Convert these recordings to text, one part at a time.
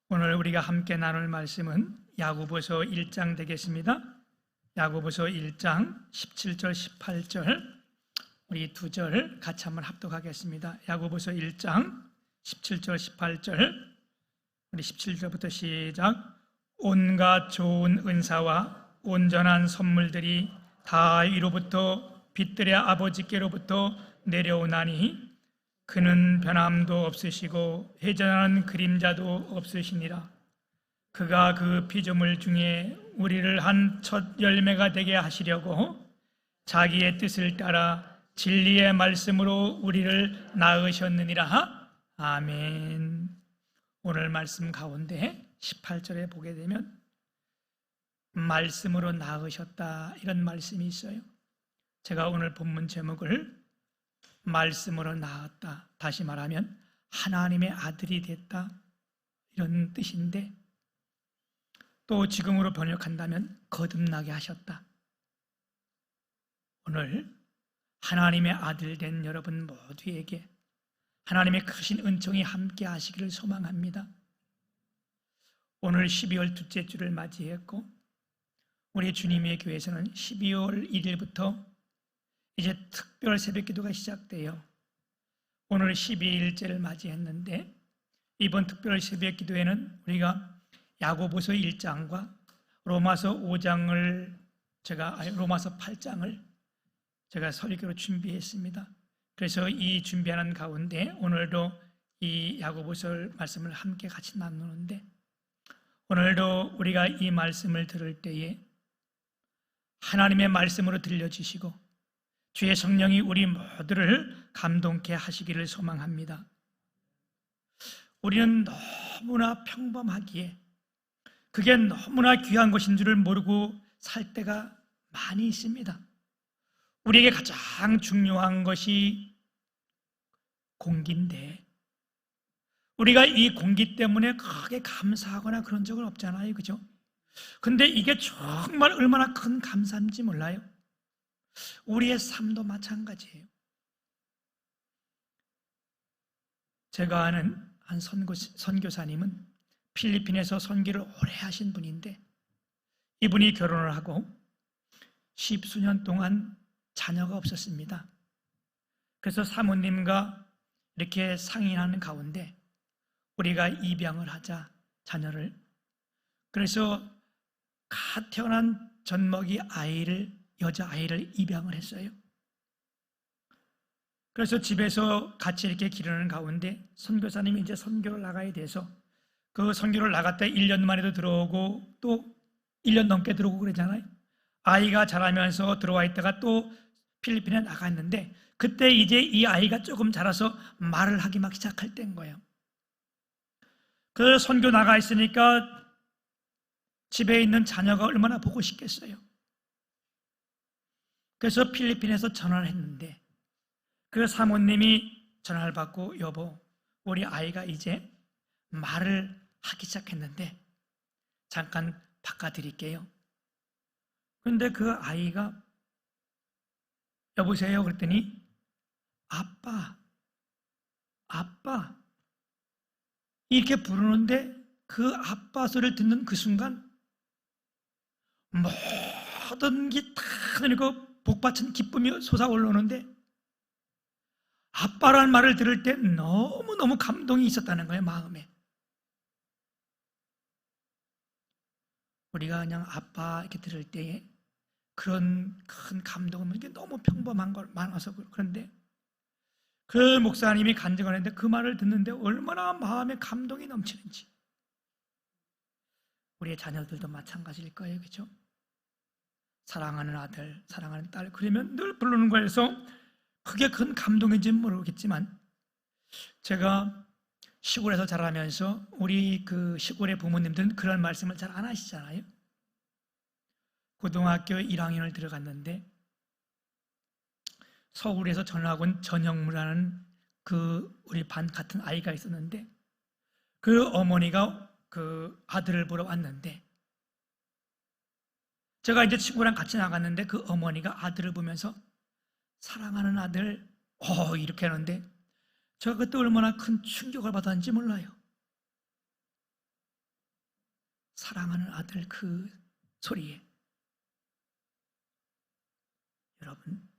오늘 우리가 함께 나눌 말씀은 야고보서 1장 되겠습니다. 야고보서 1장 17절 18절 우리 두 절 같이 한번 합독하겠습니다. 야고보서 1장 17절 18절 우리 17절부터 시작. 온갖 좋은 은사와 온전한 선물들이 다 위로부터 빛들의 아버지께로부터 내려오나니 그는 변함도 없으시고 회전하는 그림자도 없으시니라. 그가 그 피조물 중에 우리를 한 첫 열매가 되게 하시려고 자기의 뜻을 따라 진리의 말씀으로 우리를 낳으셨느니라. 아멘. 오늘 말씀 가운데 18절에 보게 되면 말씀으로 낳으셨다 이런 말씀이 있어요. 제가 오늘 본문 제목을 말씀으로 낳았다, 다시 말하면 하나님의 아들이 됐다 이런 뜻인데, 또 지금으로 번역한다면 거듭나게 하셨다. 오늘 하나님의 아들 된 여러분 모두에게 하나님의 크신 은총이 함께 하시기를 소망합니다. 오늘 12월 둘째 주를 맞이했고 우리 주님의 교회에서는 12월 1일부터 이제 특별 새벽기도가 시작돼요. 오늘 12일째를 맞이했는데 이번 특별 새벽기도에는 우리가 야고보서 1장과 로마서 5장을 로마서 8장을 제가 설교로 준비했습니다. 그래서 이 준비하는 가운데 오늘도 이 야고보서 말씀을 함께 같이 나누는데, 오늘도 우리가 이 말씀을 들을 때에 하나님의 말씀으로 들려주시고 주의 성령이 우리 모두를 감동케 하시기를 소망합니다. 우리는 너무나 평범하기에 그게 너무나 귀한 것인 줄을 모르고 살 때가 많이 있습니다. 우리에게 가장 중요한 것이 공기인데 우리가 이 공기 때문에 크게 감사하거나 그런 적은 없잖아요, 그죠? 근데 이게 정말 얼마나 큰 감사인지 몰라요. 우리의 삶도 마찬가지예요. 제가 아는 한 선교사님은 필리핀에서 선교를 오래 하신 분인데, 이분이 결혼을 하고 10수년 동안 자녀가 없었습니다. 그래서 사모님과 이렇게 상의하는 가운데 우리가 입양을 하자, 자녀를. 그래서 갓 태어난 젖먹이 여자아이를 입양을 했어요. 그래서 집에서 같이 이렇게 기르는 가운데 선교사님이 이제 선교를 나가야 돼서 그 선교를 나갔다 1년 만에도 들어오고 또 1년 넘게 들어오고 그러잖아요. 아이가 자라면서 들어와 있다가 또 필리핀에 나갔는데, 그때 이제 이 아이가 조금 자라서 말을 하기 막 시작할 때인 거예요. 그 선교 나가 있으니까 집에 있는 자녀가 얼마나 보고 싶겠어요. 그래서 필리핀에서 전화를 했는데 그 사모님이 전화를 받고, 여보, 우리 아이가 이제 말을 하기 시작했는데 잠깐 바꿔드릴게요. 그런데 그 아이가 여보세요 그랬더니 아빠 이렇게 부르는데, 그 아빠 소리를 듣는 그 순간 모든 게 다 그리고 복받친 기쁨이 솟아올라오는데, 아빠라는 말을 들을 때 너무너무 감동이 있었다는 거예요, 마음에. 우리가 그냥 아빠 이렇게 들을 때에 그런 큰 감동은 이게 너무 평범한 걸 많아서, 그런데 그 목사님이 간증을 했는데 그 말을 듣는데 얼마나 마음에 감동이 넘치는지. 우리의 자녀들도 마찬가지일 거예요, 그렇죠? 사랑하는 아들, 사랑하는 딸, 그러면 늘 부르는 거에서 그게 큰 감동인지는 모르겠지만, 제가 시골에서 자라면서 우리 그 시골의 부모님들은 그런 말씀을 잘 안 하시잖아요. 고등학교 1학년을 들어갔는데 서울에서 전학 온 전영무라는 그 우리 반 같은 아이가 있었는데, 그 어머니가 그 아들을 보러 왔는데, 제가 이제 친구랑 같이 나갔는데 그 어머니가 아들을 보면서 사랑하는 아들 이렇게 하는데, 제가 그때 얼마나 큰 충격을 받았는지 몰라요. 사랑하는 아들 그 소리에 여러분,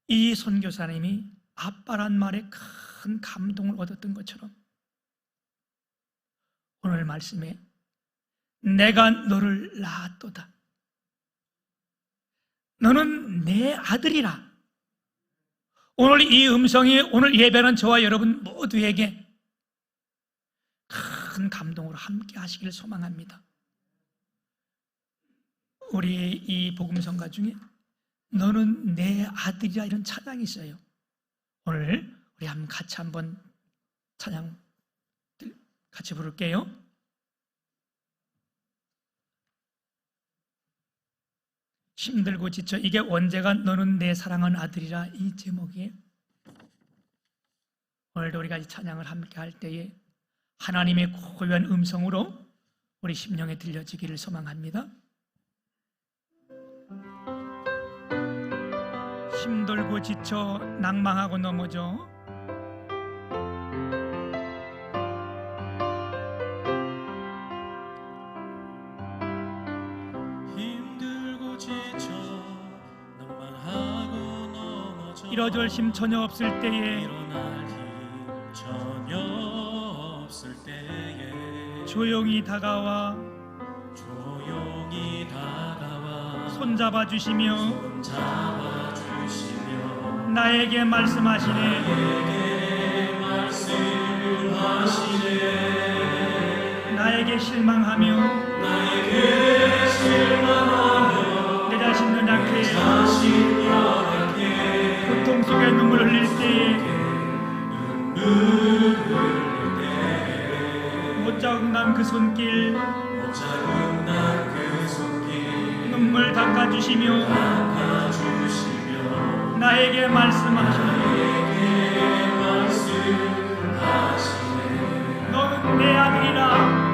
이 선교사님이 아빠란 말에 큰 감동을 얻었던 것처럼 오늘 말씀에 내가 너를 낳았도다, 너는 내 아들이라, 오늘 이 음성이 오늘 예배하는 저와 여러분 모두에게 큰 감동으로 함께 하시길 소망합니다. 우리 이 복음성가 중에 너는 내 아들이라 이런 찬양이 있어요. 오늘 우리 한번 찬양 같이 부를게요. 힘들고 지쳐, 이게 언제가 너는 내 사랑하는 아들이라 이 제목이에요. 오늘도 우리가 이 찬양을 함께 할 때에 하나님의 고요한 음성으로 우리 심령에 들려지기를 소망합니다. 힘들고 지쳐 낭망하고 넘어져 힘들고 지쳐 낭망하고 넘어져 일어설 힘 전혀 없을 때에 일어날 힘 전혀 없을 때에 조용히 다가와 손잡아 주시며 나에게 말씀하시네. 나에게 실망하며 내 자신을 약해 고통 속에 눈물 흘릴 때에 못 자국난 그 손길 눈물 닦아주시며 나에게 말씀하시네. 너는 내 아들이라.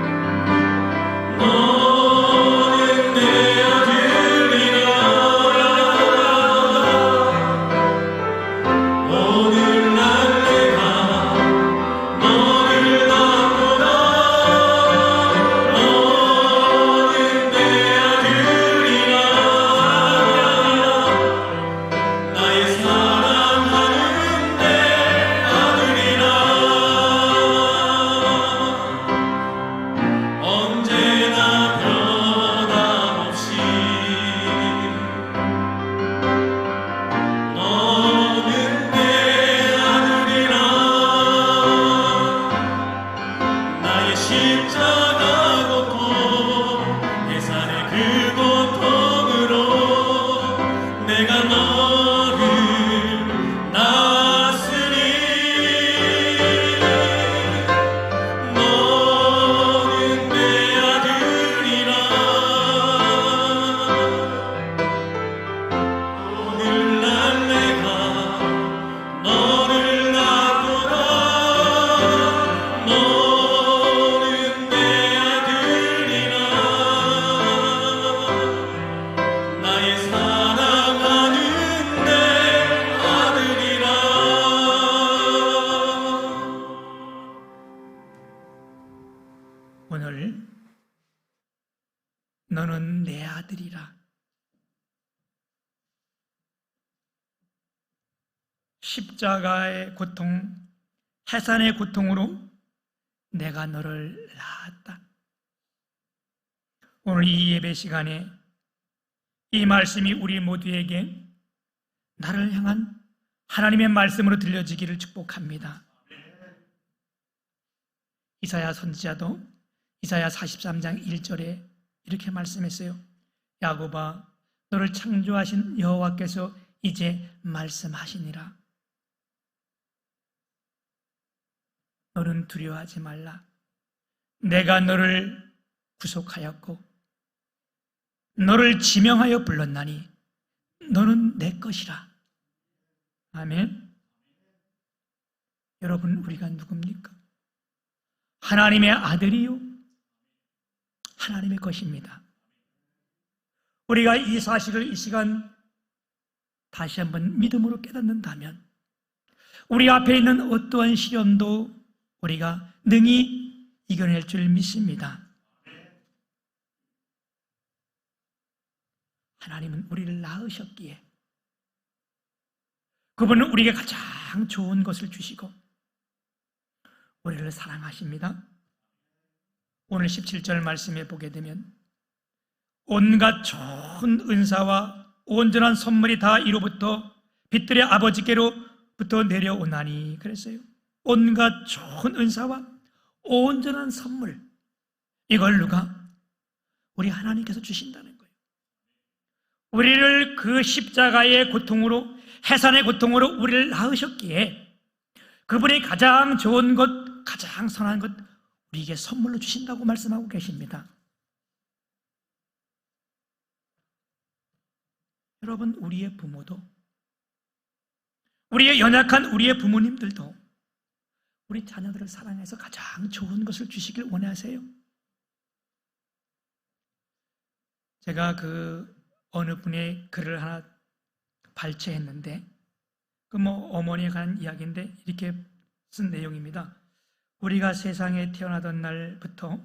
오늘 너는 내 아들이라. 십자가의 고통, 해산의 고통으로 내가 너를 낳았다. 오늘 이 예배 시간에 이 말씀이 우리 모두에게 나를 향한 하나님의 말씀으로 들려지기를 축복합니다. 이사야 선지자도 이사야 43장 1절에 이렇게 말씀했어요. 야곱아, 너를 창조하신 여호와께서 이제 말씀하시니라. 너는 두려워하지 말라. 내가 너를 구속하였고 너를 지명하여 불렀나니 너는 내 것이라. 아멘. 여러분, 우리가 누굽니까? 하나님의 아들이요, 하나님의 것입니다. 우리가 이 사실을 이 시간 다시 한번 믿음으로 깨닫는다면 우리 앞에 있는 어떠한 시련도 우리가 능히 이겨낼 줄 믿습니다. 하나님은 우리를 낳으셨기에 그분은 우리에게 가장 좋은 것을 주시고 우리를 사랑하십니다. 오늘 17절 말씀에 보게 되면 온갖 좋은 은사와 온전한 선물이 다 이로부터 빛들의 아버지께로부터 내려오나니 그랬어요. 온갖 좋은 은사와 온전한 선물, 이걸 누가? 우리 하나님께서 주신다는 거예요. 우리를 그 십자가의 고통으로, 해산의 고통으로 우리를 낳으셨기에 그분이 가장 좋은 것, 가장 선한 것 우리에게 선물로 주신다고 말씀하고 계십니다. 여러분, 우리의 부모도, 우리의 연약한 우리의 부모님들도 우리 자녀들을 사랑해서 가장 좋은 것을 주시길 원하세요. 제가 어느 분의 글을 하나 발췌했는데 어머니에 관한 이야기인데 이렇게 쓴 내용입니다. 우리가 세상에 태어나던 날부터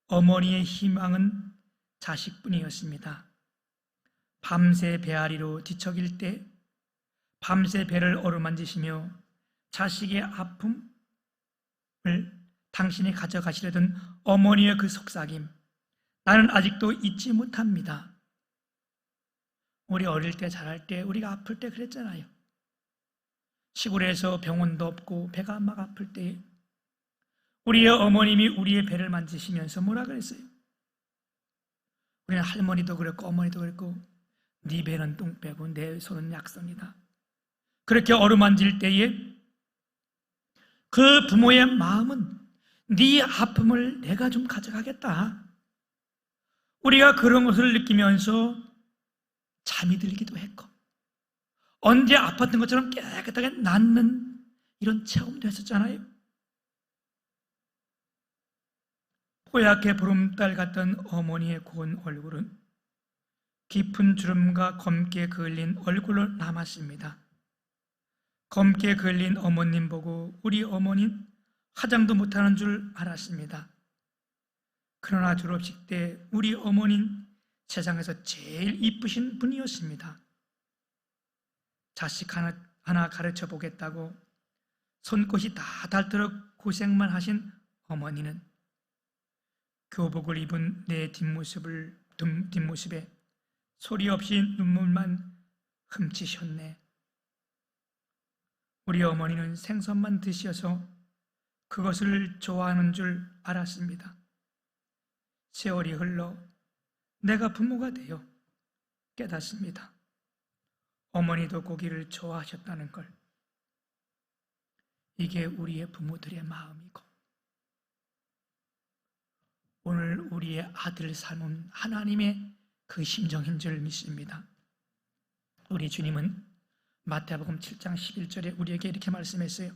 어머니의 희망은 자식뿐이었습니다. 밤새 배앓이로 뒤척일 때 밤새 배를 어루만지시며 자식의 아픔을 당신이 가져가시려던 어머니의 그 속삭임, 나는 아직도 잊지 못합니다. 우리 어릴 때 자랄 때 우리가 아플 때 그랬잖아요. 시골에서 병원도 없고 배가 막 아플 때 우리의 어머님이 우리의 배를 만지시면서 뭐라 그랬어요? 우리는 할머니도 그랬고 어머니도 그랬고 네 배는 똥배고 내 손은 약선이다. 그렇게 어루만질 때에 그 부모의 마음은 네 아픔을 내가 좀 가져가겠다. 우리가 그런 것을 느끼면서 잠이 들기도 했고 언제 아팠던 것처럼 깨끗하게 낫는 이런 체험도 했었잖아요. 뽀얗게 보름달 같던 어머니의 고운 얼굴은 깊은 주름과 검게 그을린 얼굴로 남았습니다. 검게 그을린 어머님 보고 우리 어머니는 화장도 못하는 줄 알았습니다. 그러나 졸업식 때 우리 어머니는 세상에서 제일 이쁘신 분이었습니다. 자식 하나 가르쳐 보겠다고 손끝이 다 닳도록 고생만 하신 어머니는 교복을 입은 내 뒷모습에 소리 없이 눈물만 훔치셨네. 우리 어머니는 생선만 드셔서 그것을 좋아하는 줄 알았습니다. 세월이 흘러 내가 부모가 되어 깨닫습니다. 어머니도 고기를 좋아하셨다는 걸. 이게 우리의 부모들의 마음이고 오늘 우리의 아들 삶은 하나님의 그 심정인 줄 믿습니다. 우리 주님은 마태복음 7장 11절에 우리에게 이렇게 말씀했어요.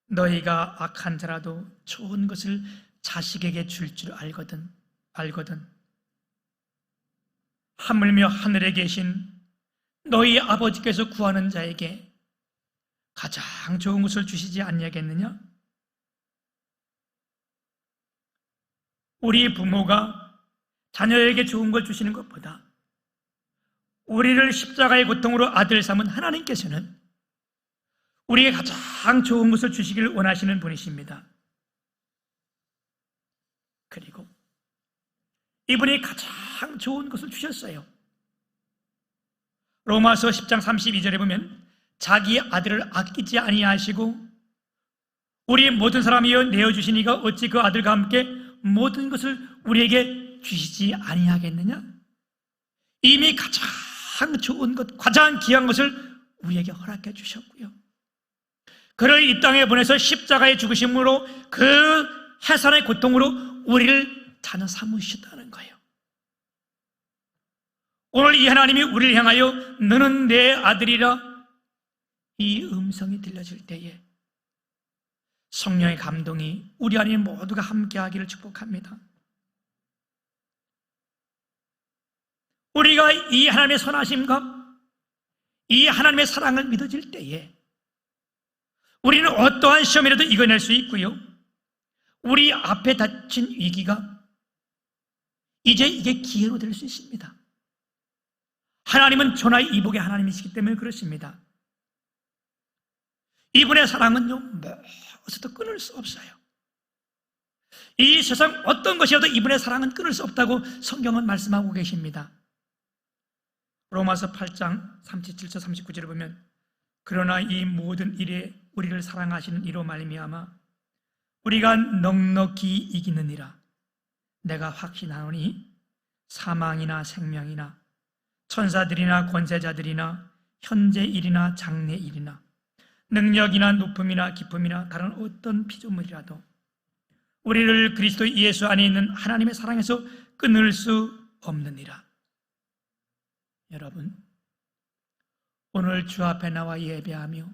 너희가 악한 자라도 좋은 것을 자식에게 줄 줄 알거든 하물며 하늘에 계신 너희 아버지께서 구하는 자에게 가장 좋은 것을 주시지 않냐겠느냐? 우리 부모가 자녀에게 좋은 걸 주시는 것보다 우리를 십자가의 고통으로 아들 삼은 하나님께서는 우리에게 가장 좋은 것을 주시기를 원하시는 분이십니다. 그리고 이분이 가장 좋은 것을 주셨어요. 로마서 10장 32절에 보면 자기 아들을 아끼지 아니하시고 우리 모든 사람이여 내어주시니가 어찌 그 아들과 함께 모든 것을 우리에게 주시지 아니하겠느냐? 이미 가장 좋은 것, 가장 귀한 것을 우리에게 허락해 주셨고요. 그를 이 땅에 보내서 십자가의 죽으심으로 그 해산의 고통으로 우리를 자녀 삼으셨다는 거예요. 오늘 이 하나님이 우리를 향하여 너는 내 아들이라 이 음성이 들려질 때에 성령의 감동이 우리 안에 모두가 함께하기를 축복합니다. 우리가 이 하나님의 선하심과 이 하나님의 사랑을 믿어질 때에 우리는 어떠한 시험이라도 이겨낼 수 있고요, 우리 앞에 닥친 위기가 이제 이게 기회로 될 수 있습니다. 하나님은 천하의 이복의 하나님이시기 때문에 그렇습니다. 이분의 사랑은요, 무엇도 끊을 수 없어요. 이 세상 어떤 것이라도 이분의 사랑은 끊을 수 없다고 성경은 말씀하고 계십니다. 로마서 8장 37절 39절을 보면 그러나 이 모든 일에 우리를 사랑하시는 이로 말미암아 우리가 넉넉히 이기느니라. 내가 확신하노니 사망이나 생명이나 천사들이나 권세자들이나 현재 일이나 장래 일이나 능력이나 높음이나 기쁨이나 다른 어떤 피조물이라도 우리를 그리스도 예수 안에 있는 하나님의 사랑에서 끊을 수 없느니라. 여러분, 오늘 주 앞에 나와 예배하며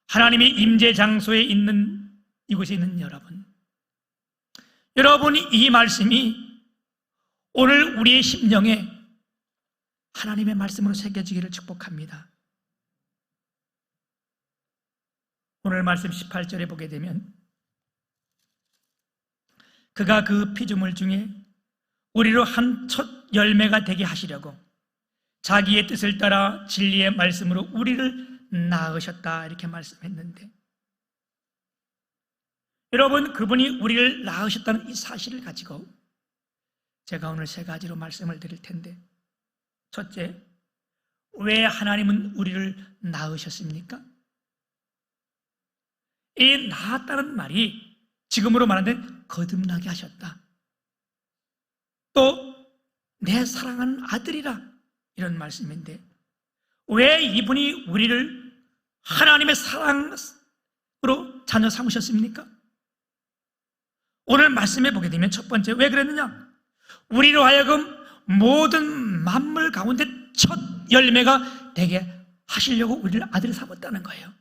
하나님의 임재 장소에 있는 이곳에 있는 여러분이 이 말씀이 오늘 우리의 심령에 하나님의 말씀으로 새겨지기를 축복합니다. 오늘 말씀 18절에 보게 되면 그가 그 피조물 중에 우리로 한 첫 열매가 되게 하시려고 자기의 뜻을 따라 진리의 말씀으로 우리를 낳으셨다 이렇게 말씀했는데, 여러분, 그분이 우리를 낳으셨다는 이 사실을 가지고 제가 오늘 세 가지로 말씀을 드릴 텐데, 첫째, 왜 하나님은 우리를 낳으셨습니까? 이 낳았다는 말이 지금으로 말하는 거듭나게 하셨다. 또 내 사랑하는 아들이라 이런 말씀인데, 왜 이분이 우리를 하나님의 사랑으로 자녀 삼으셨습니까? 오늘 말씀해 보게 되면 첫 번째, 왜 그랬느냐? 우리로 하여금 모든 만물 가운데 첫 열매가 되게 하시려고 우리를 아들 삼았다는 거예요.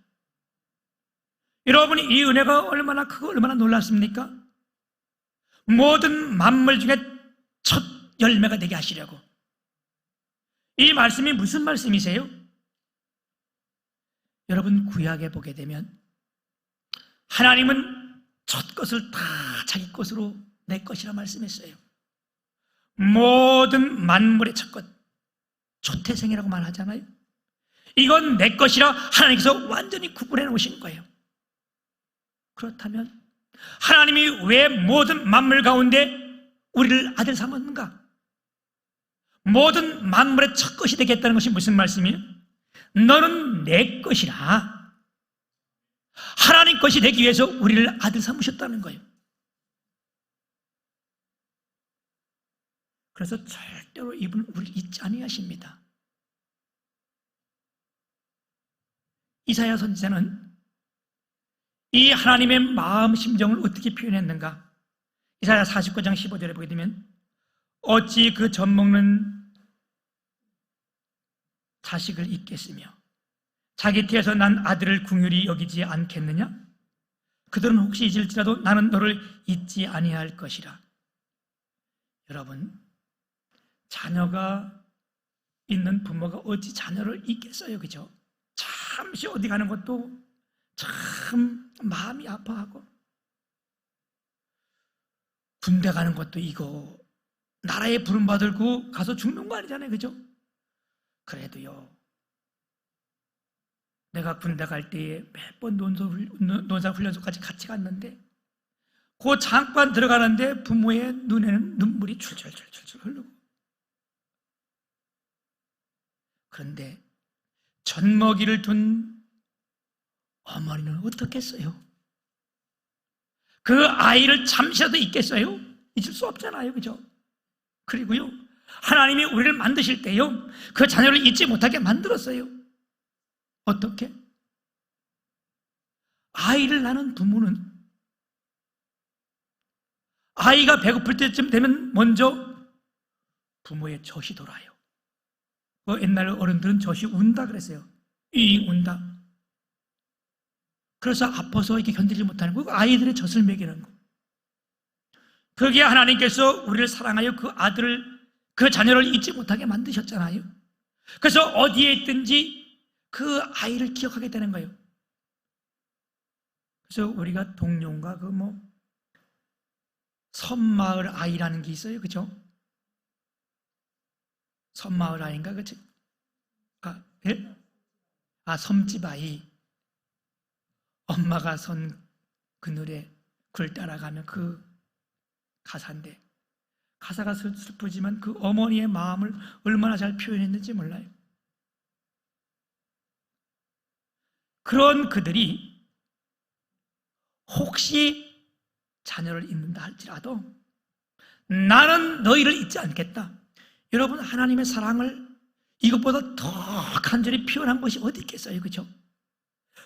여러분이 이 은혜가 얼마나 크고 얼마나 놀랍습니까? 모든 만물 중에 첫 열매가 되게 하시려고. 이 말씀이 무슨 말씀이세요? 여러분, 구약에 보게 되면 하나님은 첫 것을 다 자기 것으로 내 것이라 말씀했어요. 모든 만물의 첫 것, 초태생이라고 말하잖아요. 이건 내 것이라 하나님께서 완전히 구분해 놓으신 거예요. 그렇다면 하나님이 왜 모든 만물 가운데 우리를 아들 삼았는가? 모든 만물의 첫 것이 되겠다는 것이 무슨 말씀이에요? 너는 내 것이라, 하나님 것이 되기 위해서 우리를 아들 삼으셨다는 거예요. 그래서 절대로 이분은 우리를 잊지 아니하십니다. 이사야 선지자는 이 하나님의 마음 심정을 어떻게 표현했는가? 이사야 49장 15절에 보게 되면 어찌 그 젖먹는 자식을 잊겠으며 자기 태에서 난 아들을 긍휼히 여기지 않겠느냐? 그들은 혹시 잊을지라도 나는 너를 잊지 아니할 것이라. 여러분, 자녀가 있는 부모가 어찌 자녀를 잊겠어요, 그죠? 잠시 어디 가는 것도 참 마음이 아파하고, 군대 가는 것도 이거 나라에 부름받고 가서 죽는 거 아니잖아요, 그죠? 그래도요, 내가 군대 갈 때에 몇 번 논사훈련소까지 같이 갔는데 그 잠깐 들어가는데 부모의 눈에는 눈물이 출출출출 흐르고, 그런데 젖먹이를 둔 어머니는 어떻겠어요? 그 아이를 잠시라도 잊겠어요? 잊을 수 없잖아요, 그죠? 그리고요, 하나님이 우리를 만드실 때요, 그 자녀를 잊지 못하게 만들었어요. 어떻게? 아이를 낳는 부모는 아이가 배고플 때쯤 되면 먼저 부모의 젖이 돌아요. 옛날 어른들은 젖이 운다 그랬어요. 이 운다. 그래서 아파서 이렇게 견디지 못하는 거, 아이들의 젖을 먹이는 거. 그게 하나님께서 우리를 사랑하여 그 아들을, 그 자녀를 잊지 못하게 만드셨잖아요. 그래서 어디에 있든지 그 아이를 기억하게 되는 거예요. 그래서 우리가 동료가 섬마을 아이라는 게 있어요, 그죠? 섬마을 아이인가 그치? 예? 섬집 아이. 엄마가 선 그늘에 굴 따라가면 그 가사인데, 가사가 슬프지만 그 어머니의 마음을 얼마나 잘 표현했는지 몰라요. 그런 그들이 혹시 자녀를 잊는다 할지라도 나는 너희를 잊지 않겠다. 여러분, 하나님의 사랑을 이것보다 더 간절히 표현한 것이 어디 있겠어요, 그렇죠?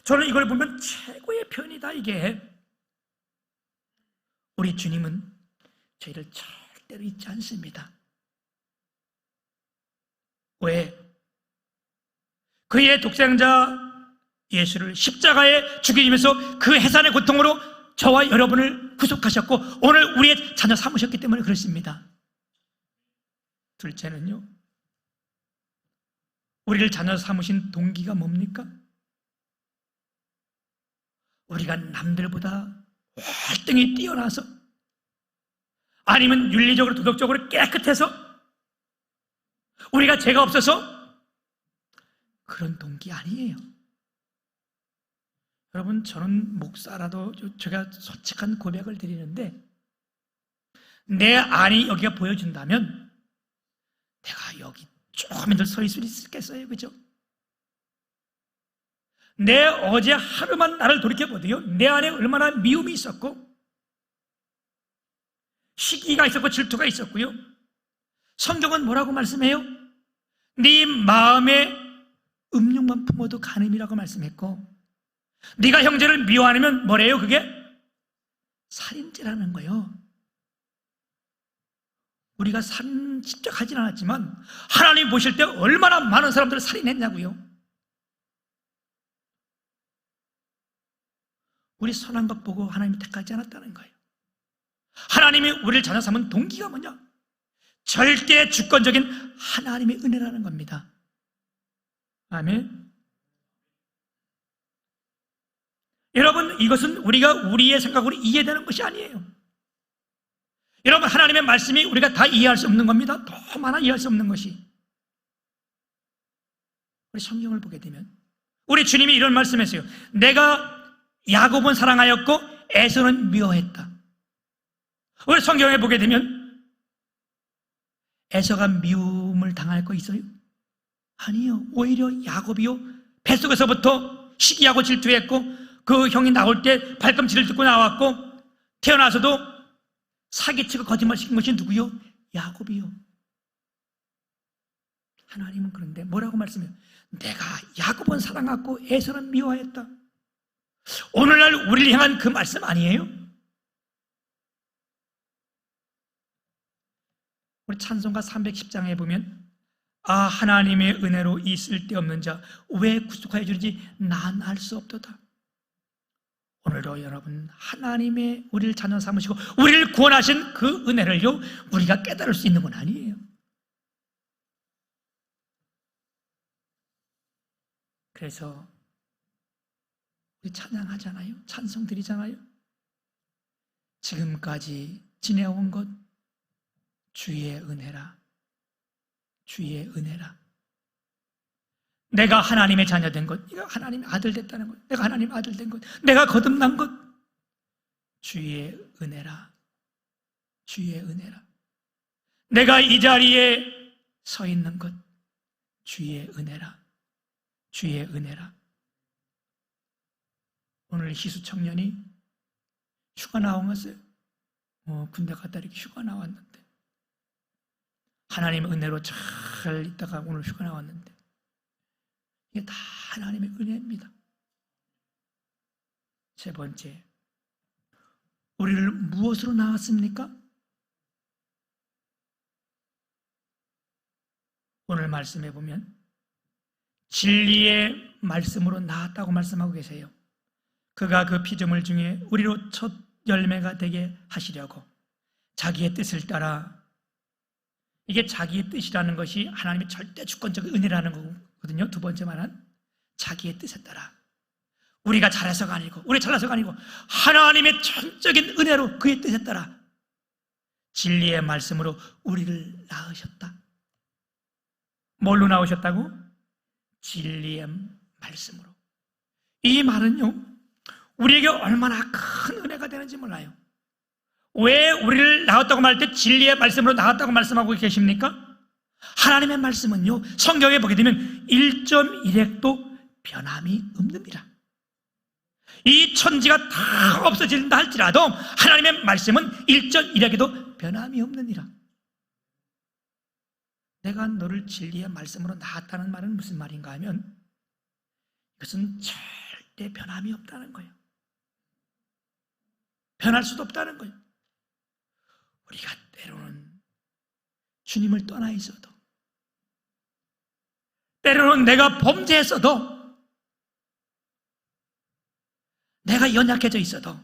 저는 이걸 보면 최고의 표현이다. 이게 우리 주님은 저희를 절대로 잊지 않습니다. 왜? 그의 독생자 예수를 십자가에 죽이면서 그 해산의 고통으로 저와 여러분을 구속하셨고 오늘 우리의 자녀 삼으셨기 때문에 그렇습니다. 둘째는요, 우리를 자녀 삼으신 동기가 뭡니까? 우리가 남들보다 월등히 뛰어나서 아니면 윤리적으로 도덕적으로 깨끗해서 우리가 죄가 없어서 그런 동기 아니에요. 여러분, 저는 목사라도 제가 솔직한 고백을 드리는데 내 안이 여기가 보여준다면 내가 여기 조금 더 서 있을 수 있겠어요, 그죠? 내 어제 하루만 나를 돌이켜보세요. 내 안에 얼마나 미움이 있었고 시기가 있었고 질투가 있었고요. 성경은 뭐라고 말씀해요? 네 마음에 음욕만 품어도 간음이라고 말씀했고, 네가 형제를 미워하면 뭐래요? 그게 살인죄라는 거예요. 우리가 살인 직접 하진 않았지만 하나님 보실 때 얼마나 많은 사람들을 살인했냐고요. 우리 선한 것 보고 하나님이 택하지 않았다는 거예요. 하나님이 우리를 자녀 삼은 동기가 뭐냐? 절대 주권적인 하나님의 은혜라는 겁니다. 아멘. 여러분, 이것은 우리가 우리의 생각으로 이해되는 것이 아니에요. 여러분, 하나님의 말씀이 우리가 다 이해할 수 없는 겁니다. 더 많아 이해할 수 없는 것이. 우리 성경을 보게 되면 우리 주님이 이런 말씀했어요. 내가 야곱은 사랑하였고 에서는 미워했다. 우리 성경에 보게 되면 에서가 미움을 당할 거 있어요? 아니요. 오히려 야곱이요, 뱃속에서부터 시기하고 질투했고 그 형이 나올 때 발꿈치를 듣고 나왔고 태어나서도 사기치고 거짓말 시킨 것이 누구요? 야곱이요. 하나님은 그런데 뭐라고 말씀해요? 내가 야곱은 사랑하고 에서는 미워했다. 오늘날 우리를 향한 그 말씀 아니에요? 우리 찬송가 310장에 보면 하나님의 은혜로 이 쓸데없는 자 왜 구속하여 주는지 난 알 수 없도다. 오늘도 여러분, 하나님의 우리를 자녀 삼으시고 우리를 구원하신 그 은혜를요 우리가 깨달을 수 있는 건 아니에요. 그래서 우리 찬양하잖아요. 찬송 드리잖아요. 지금까지 지내온 것 주의 은혜라. 주의 은혜라. 내가 하나님의 자녀 된 것, 내가 하나님의 아들 됐다는 것, 내가 하나님의 아들 된 것, 내가 거듭난 것, 주의 은혜라. 주의 은혜라. 내가 이 자리에 서 있는 것, 주의 은혜라. 주의 은혜라. 오늘 희수 청년이 휴가 나왔어요. 군대 갔다 이렇게 휴가 나왔는데 하나님의 은혜로 잘 있다가 오늘 휴가 나왔는데 이게 다 하나님의 은혜입니다. 세 번째, 우리를 무엇으로 낳았습니까? 오늘 말씀해 보면 진리의 말씀으로 낳았다고 말씀하고 계세요. 그가 그 피조물 중에 우리로 첫 열매가 되게 하시려고 자기의 뜻을 따라. 이게 자기의 뜻이라는 것이 하나님의 절대 주권적 은혜라는 거거든요. 두 번째 말은 자기의 뜻에 따라. 우리가 잘해서가 아니고 우리 잘나서가 아니고 하나님의 전적인 은혜로 그의 뜻에 따라. 진리의 말씀으로 우리를 낳으셨다. 뭘로 나오셨다고? 진리의 말씀으로. 이 말은요, 우리에게 얼마나 큰 은혜가 되는지 몰라요. 왜 우리를 낳았다고 말할 때 진리의 말씀으로 낳았다고 말씀하고 계십니까? 하나님의 말씀은요, 성경에 보게 되면 1.1핵도 변함이 없느니라. 이 천지가 다 없어진다 할지라도 하나님의 말씀은 1.1핵에도 변함이 없느니라. 내가 너를 진리의 말씀으로 낳았다는 말은 무슨 말인가 하면 이것은 절대 변함이 없다는 거예요. 변할 수도 없다는 거예요. 우리가 때로는 주님을 떠나 있어도, 때로는 내가 범죄했어도, 내가 연약해져 있어도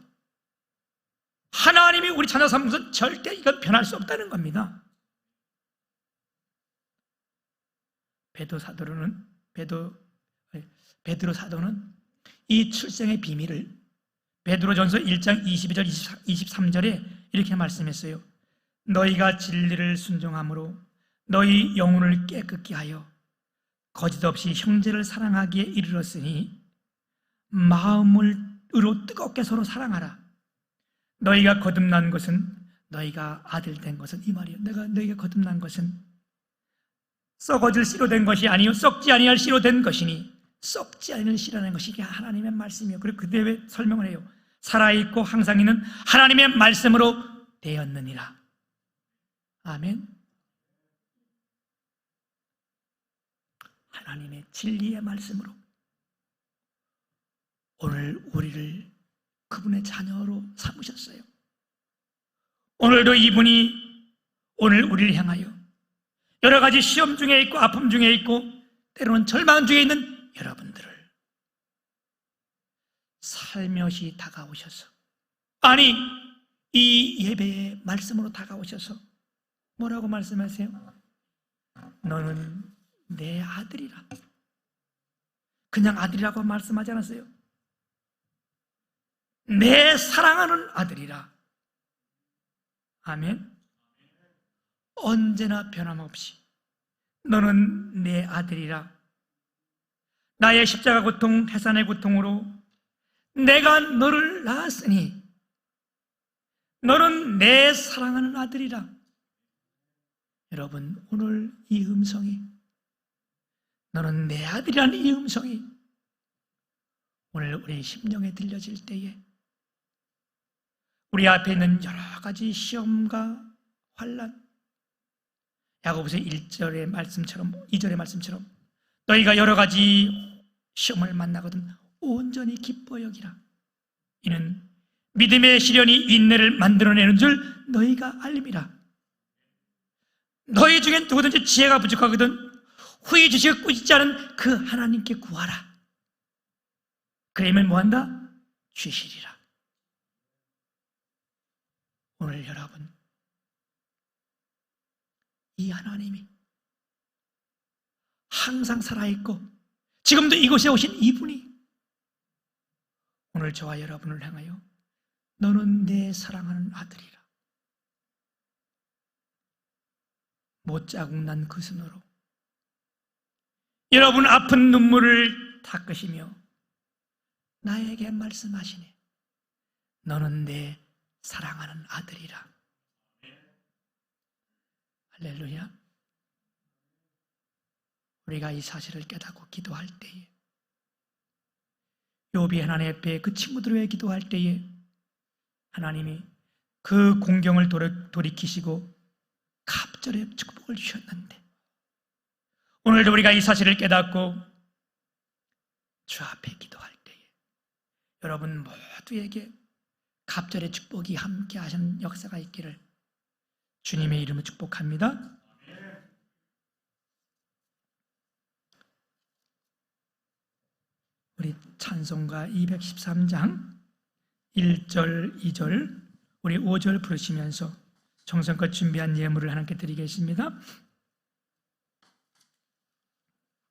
하나님이 우리 자녀 삼는 것은 절대 이건 변할 수 없다는 겁니다. 베드로 사도는 이 출생의 비밀을 베드로전서 1장 22절 23절에 이렇게 말씀했어요. 너희가 진리를 순종함으로 너희 영혼을 깨끗게 하여 거짓 없이 형제를 사랑하기에 이르렀으니 마음으로 뜨겁게 서로 사랑하라. 너희가 거듭난 것은, 너희가 아들 된 것은, 이 말이에요. 너희가 거듭난 것은 썩어질 씨로 된 것이 아니요 썩지 아니할 씨로 된 것이니, 썩지 않는 씨라는 것이 이게 하나님의 말씀이에요. 그리고 그때 설명을 해요. 살아있고 항상 있는 하나님의 말씀으로 되었느니라. 아멘. 하나님의 진리의 말씀으로 오늘 우리를 그분의 자녀로 삼으셨어요. 오늘도 이분이 오늘 우리를 향하여 여러 가지 시험 중에 있고 아픔 중에 있고 때로는 절망 중에 있는 여러분들을 살며시 다가오셔서, 아니 이 예배의 말씀으로 다가오셔서 뭐라고 말씀하세요? 너는 내 아들이라. 그냥 아들이라고 말씀하지 않았어요. 내 사랑하는 아들이라. 아멘. 언제나 변함없이 너는 내 아들이라. 나의 십자가 고통, 해산의 고통으로 내가 너를 낳았으니 너는 내 사랑하는 아들이라. 여러분, 오늘 이 음성이, 너는 내 아들이라는 이 음성이 오늘 우리 심령에 들려질 때에 우리 앞에 있는 여러 가지 시험과 환난, 야고보서 1절의 말씀처럼, 2절의 말씀처럼 너희가 여러 가지 시험을 만나거든 온전히 기뻐 여기라. 이는 믿음의 시련이 인내를 만들어내는 줄 너희가 알림이라. 너희 중엔 누구든지 지혜가 부족하거든 후히 주시고 꾸짖지 않은 그 하나님께 구하라. 그러면 뭐한다? 주시리라. 오늘 여러분, 이 하나님이 항상 살아있고 지금도 이곳에 오신 이분이 오늘 저와 여러분을 향하여 너는 내 사랑하는 아들이라. 못자국 난 그 손으로 여러분 아픈 눈물을 닦으시며 나에게 말씀하시네. 너는 내 사랑하는 아들이라. 할렐루야. 우리가 이 사실을 깨닫고 기도할 때에, 욥이 하나님 앞에 그 친구들을 위해 기도할 때에 하나님이 그 공경을 돌이키시고 갑절의 축복을 주셨는데, 오늘도 우리가 이 사실을 깨닫고 주 앞에 기도할 때에 여러분 모두에게 갑절의 축복이 함께 하시는 역사가 있기를 주님의 이름으로 축복합니다. 우리 찬송가 213장 1절, 2절, 우리 5절 부르시면서 정성껏 준비한 예물을 하나님께 드리겠습니다.